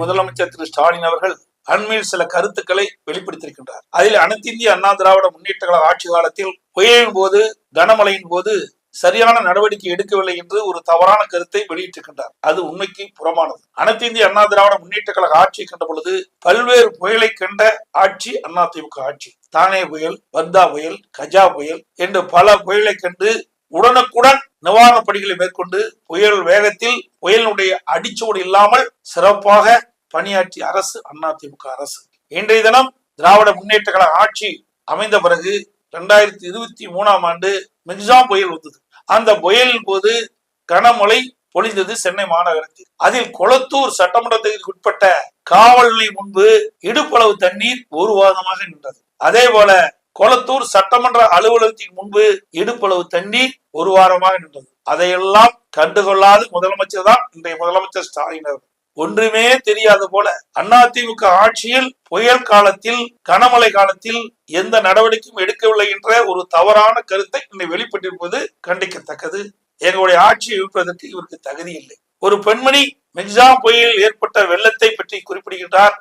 முதலமைச்சர் திரு ஸ்டாலின் அவர்கள் அண்மையில் சில கருத்துக்களை வெளிப்படுத்தியிருக்கின்றார். அதில் அனைத்து இந்திய அண்ணா திராவிட முன்னேற்ற கழக ஆட்சி காலத்தில் புயலின் போது, கனமழையின் போது சரியான நடவடிக்கை எடுக்கவில்லை என்று ஒரு தவறான கருத்தை வெளியிட்டிருக்கின்றார். அது உண்மைக்கு புறமானது. அனைத்து இந்திய அண்ணா திராவிட முன்னேற்ற கழக ஆட்சியை கண்ட பொழுது பல்வேறு புயலை கண்ட ஆட்சி அதிமுக ஆட்சி. தானே புயல், வர்தா புயல், கஜா புயல் என்று பல புயலை கண்டு உடனுக்குடன் நிவாரணப் பணிகளை மேற்கொண்டு புயல் வேகத்தில் புயலினுடைய அடிச்சோடு இல்லாமல் சிறப்பாக பணியாற்றிய அரசு அதிமுக அரசு. இன்றைய தினம் திராவிட முன்னேற்ற கழக ஆட்சி அமைந்த பிறகு 2023ஆம் ஆண்டு மிக்ஜாம் புயல் வந்தது. அந்த புயலின் போது கனமழை பொழிந்தது சென்னை மாநகரத்தில். அதில் கொளத்தூர் சட்டமன்ற தொகுதிக்கு உட்பட்ட காவல் நிலையம் முன்பு இடுப்பளவு தண்ணீர் ஒரு வாரமாக நின்றது. அதே போல கொளத்தூர் சட்டமன்ற அலுவலகத்தின் முன்பு இடுப்பளவு தண்ணீர் ஒரு வாரமாக நின்றது. அதையெல்லாம் கண்டுகொள்ளாத முதலமைச்சர் தான் இன்றைய முதலமைச்சர் ஸ்டாலின் அவர்கள். ஒன்றுமே தெரியாத போல அதிமுக ஆட்சியில் புயல் காலத்தில், கனமழை காலத்தில் எந்த நடவடிக்கையும் எடுக்கவில்லை என்ற ஒரு தவறான கருத்தை இன்னைக்கு வெளிப்பட்டிருப்பது கண்டிக்கத்தக்கது. எங்களுடைய ஆட்சியை இருப்பதற்கு இவருக்கு தகுதி இல்லை. ஒரு பெண்மணி மிக்ஜாம் புயலில் ஏற்பட்ட வெள்ளத்தை பற்றி குறிப்பிடுகின்றார்.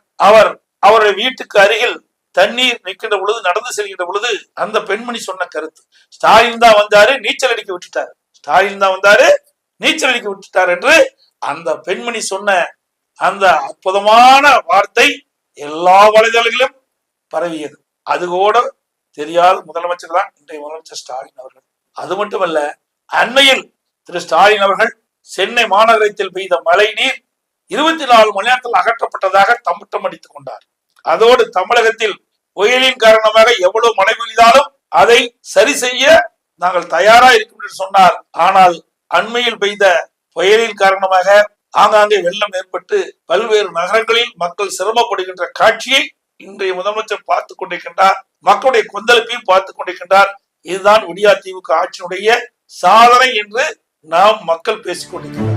அவருடைய வீட்டுக்கு அருகில் தண்ணீர் நிற்கின்ற பொழுது, நடந்து செல்கின்ற பொழுது அந்த பெண்மணி சொன்ன கருத்து, ஸ்டாலின் தான் வந்தாரு, நீச்சல் அடிக்க விட்டுட்டாரு, ஸ்டாலின் தான் வந்தாரு, நீச்சல் அடிக்க விட்டுட்டார் என்று அந்த பெண்மணி சொன்ன அந்த அற்புதமான வார்த்தை எல்லா வலைதளங்களிலும் பரவியது. அது கூட தெரியாத முதலமைச்சர் தான் இன்றைய முதலமைச்சர் ஸ்டாலின் அவர்கள். அது மட்டுமல்ல, அண்மையில் திரு ஸ்டாலின் அவர்கள் சென்னை மாநகரத்தில் பெய்த மழை நீர் 24 மணி நேரத்தில் அகற்றப்பட்டதாக தம்பட்டம் அடித்துக் கொண்டார். அதோடு தமிழகத்தில் புயலின் காரணமாக எவ்வளவு மழை பெய்தாலும் அதை சரி செய்ய நாங்கள் தயாரா இருக்கும் என்று சொன்னார். ஆனால் அண்மையில் பெய்த புயலின் காரணமாக ஆங்காங்கே வெள்ளம் ஏற்பட்டு பல்வேறு நகரங்களில் மக்கள் சிரமப்படுகின்ற காட்சியை இன்றைய முதலமைச்சர் பார்த்துக் கொண்டிருக்கின்றார். மக்களுடைய கொந்தளிப்பையும் பார்த்துக் கொண்டிருக்கின்றார். இதுதான் விடியா திமுக ஆட்சியினுடைய சாதனை என்று நாம் மக்கள் பேசிக் கொண்டிருக்கிறார்.